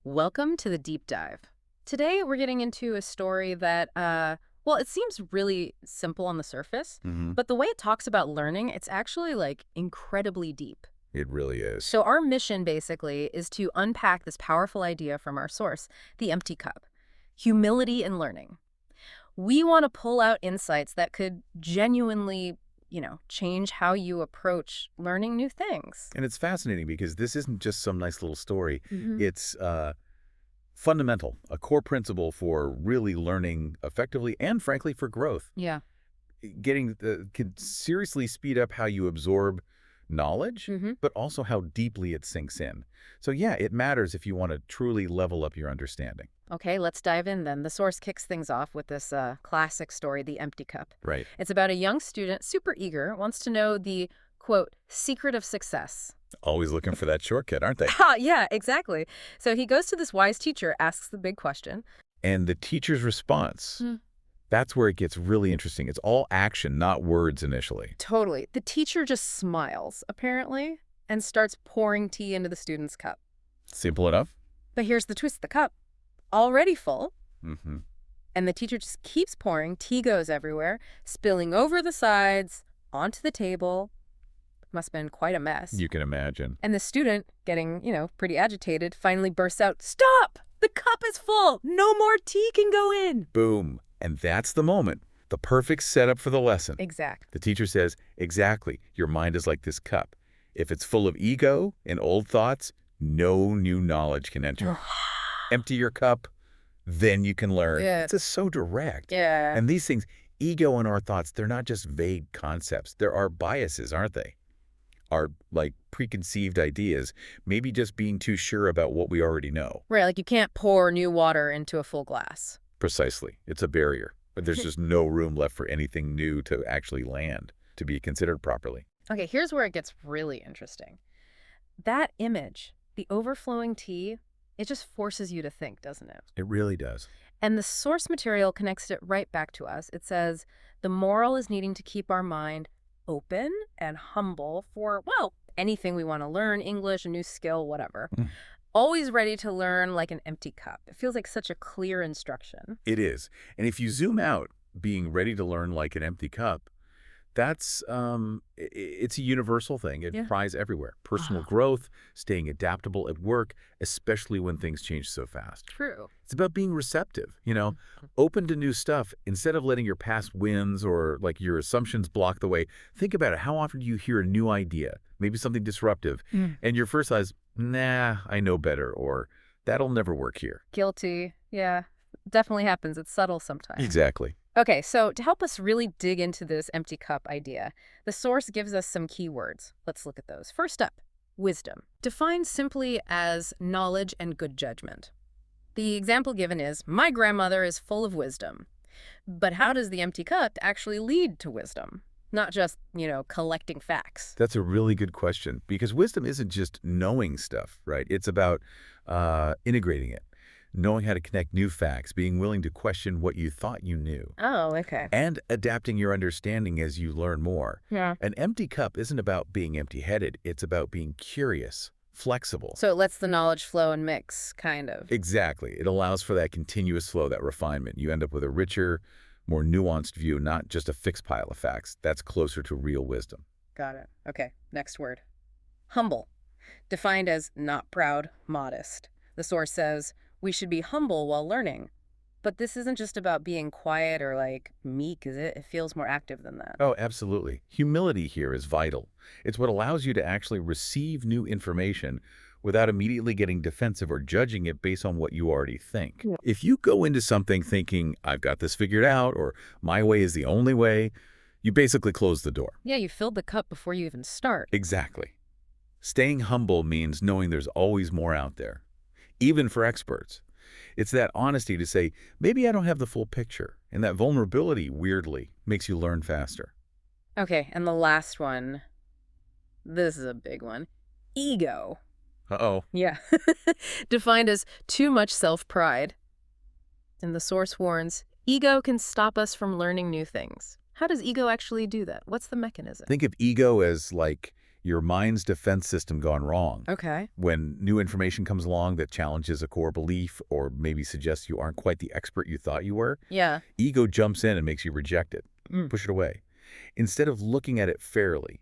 Welcome to the deep dive. Today we're getting into a story that, well, it seems really simple on the surface, Hmm. but the way it talks about learning, it's actually like incredibly deep. It really is. So our mission basically is to unpack this powerful idea from our source, the empty cup, humility in learning. We want to pull out insights that could genuinely, change how you approach learning new things. And it's fascinating because this isn't just some nice little story. Hmm. It's fundamental, a core principle for really learning effectively and, frankly, for growth. Yeah. Can seriously speed up how you absorb knowledge, Hmm. but also how deeply it sinks in. So, yeah, it matters if you want to truly level up your understanding. Okay, let's dive in then. The source kicks things off with this classic story, The Empty Cup. Right. It's about a young student, super eager, wants to know the, quote, secret of success. Always looking for that shortcut, aren't they? Ha, yeah, exactly. So he goes to this wise teacher, asks the big question. And the teacher's response, Hmm. that's where it gets really interesting. It's all action, not words initially. Totally. The teacher just smiles, apparently, and starts pouring tea into the student's cup. Simple enough? But here's the twist, the cup, already full, Mm-hmm. and the teacher just keeps pouring. Tea goes everywhere, spilling over the sides, onto the table. Must have been quite a mess. You can imagine. And the student, getting, pretty agitated, finally bursts out, "Stop! The cup is full! No more tea can go in!" Boom. And that's the moment, the perfect setup for the lesson. Exact. The teacher says, exactly, your mind is like this cup. If it's full of ego and old thoughts, no new knowledge can enter. Empty your cup, then you can learn. Yeah. It's just so direct. Yeah. And these things, ego and our thoughts, they're not just vague concepts. There are biases, aren't they? Are like preconceived ideas, maybe just being too sure about what we already know. Right, like you can't pour new water into a full glass. Precisely. It's a barrier. But there's just no room left for anything new to actually land, to be considered properly. Okay, here's where it gets really interesting. That image, the overflowing tea, it just forces you to think, doesn't it? It really does. And the source material connects it right back to us. It says, the moral is needing to keep our mind open and humble for, well, anything we want to learn, English, a new skill, whatever. Mm. Always ready to learn like an empty cup. It feels like such a clear instruction. It is. And if you zoom out, being ready to learn like an empty cup, that's it's a universal thing. It Yeah. applies everywhere. Personal Ah. growth, staying adaptable at work, especially when things change so fast. True. It's about being receptive, open to new stuff. Instead of letting your past wins or like your assumptions block the way, think about it. How often do you hear a new idea, maybe something disruptive, Mm. and your first thought is, nah, I know better, or that'll never work here. Guilty. Yeah, definitely happens. It's subtle sometimes. Exactly. Okay, so to help us really dig into this empty cup idea, the source gives us some keywords. Let's look at those. First up, wisdom. Defined simply as knowledge and good judgment. The example given is, my grandmother is full of wisdom. But how does the empty cup actually lead to wisdom? Not just, collecting facts. That's a really good question because wisdom isn't just knowing stuff, right? It's about integrating it, knowing how to connect new facts, being willing to question what you thought you knew, Oh, okay. and adapting your understanding as you learn more. Yeah. An empty cup isn't about being empty-headed. It's about being curious, flexible. So it lets the knowledge flow and mix, kind of. Exactly. It allows for that continuous flow, that refinement. You end up with a richer, more nuanced view, not just a fixed pile of facts. That's closer to real wisdom. Got it. Okay, next word. Humble. Defined as not proud, modest. The source says, we should be humble while learning. But this isn't just about being quiet or like meek, is it? It feels more active than that. Oh, absolutely. Humility here is vital. It's what allows you to actually receive new information without immediately getting defensive or judging it based on what you already think. Yeah. If you go into something thinking, I've got this figured out, or my way is the only way, you basically close the door. Yeah, you filled the cup before you even start. Exactly. Staying humble means knowing there's always more out there, even for experts. It's that honesty to say, maybe I don't have the full picture. And that vulnerability, weirdly, makes you learn faster. Okay, and the last one. This is a big one. Ego. Uh-oh. Yeah. Defined as too much self-pride. And the source warns, ego can stop us from learning new things. How does ego actually do that? What's the mechanism? Think of ego as like your mind's defense system gone wrong. Okay. When new information comes along that challenges a core belief or maybe suggests you aren't quite the expert you thought you were, Yeah. ego jumps in and makes you reject it, Mm. push it away. Instead of looking at it fairly,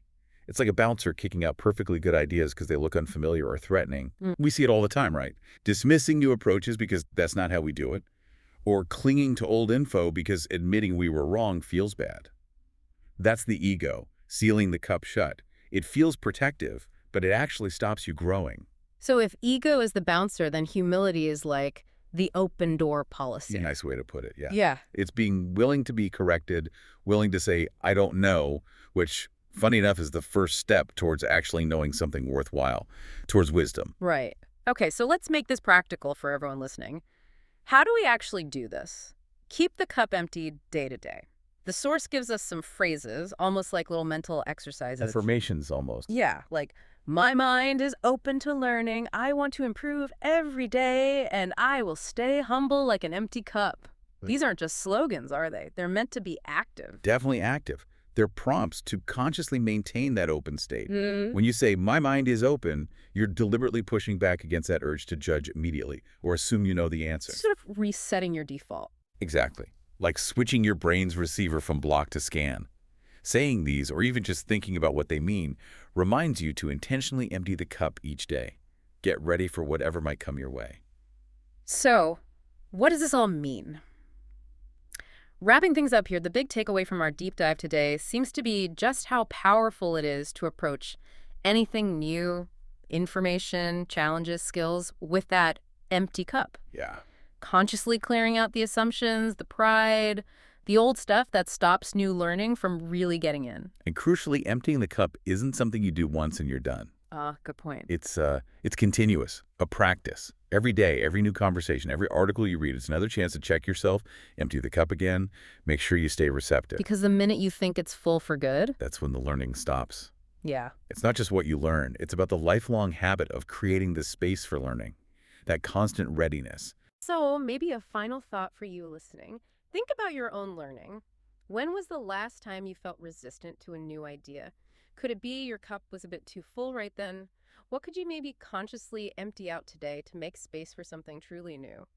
it's like a bouncer kicking out perfectly good ideas because they look unfamiliar or threatening. Mm. We see it all the time, right? Dismissing new approaches because that's not how we do it, or clinging to old info because admitting we were wrong feels bad. That's the ego, sealing the cup shut. It feels protective, but it actually stops you growing. So if ego is the bouncer, then humility is like the open door A policy. nice way to put it, yeah. Yeah. It's being willing to be corrected, willing to say, I don't know, which, funny enough, is the first step towards actually knowing something worthwhile, towards wisdom. Right. Okay, so let's make this practical for everyone listening. How do we actually do this? Keep the cup empty day to day. The source gives us some phrases, almost like little mental exercises. Affirmations almost. Yeah, like, my mind is open to learning, I want to improve every day, and I will stay humble like an empty cup. These aren't just slogans, are they? They're meant to be active. Definitely active. They're prompts to consciously maintain that open state. Mm. When you say, my mind is open, you're deliberately pushing back against that urge to judge immediately or assume you know the answer. Sort of resetting your default. Exactly. Like switching your brain's receiver from block to scan. Saying these, or even just thinking about what they mean, reminds you to intentionally empty the cup each day. Get ready for whatever might come your way. So, what does this all mean? Wrapping things up here, the big takeaway from our deep dive today seems to be just how powerful it is to approach anything new, information, challenges, skills, with that empty cup. Yeah. Consciously clearing out the assumptions, the pride, the old stuff that stops new learning from really getting in. And crucially, emptying the cup isn't something you do once and you're done. Good point. It's continuous, a practice. Every day, every new conversation, every article you read, it's another chance to check yourself, empty the cup again, make sure you stay receptive. Because the minute you think it's full for good, That's when the learning stops. yeah. It's not just what you learn, it's about the lifelong habit of creating the space for learning, that constant readiness. So maybe a final thought for you listening. Think about your own learning. When was the last time you felt resistant to a new idea? Could it be your cup was a bit too full right then? What could you maybe consciously empty out today to make space for something truly new?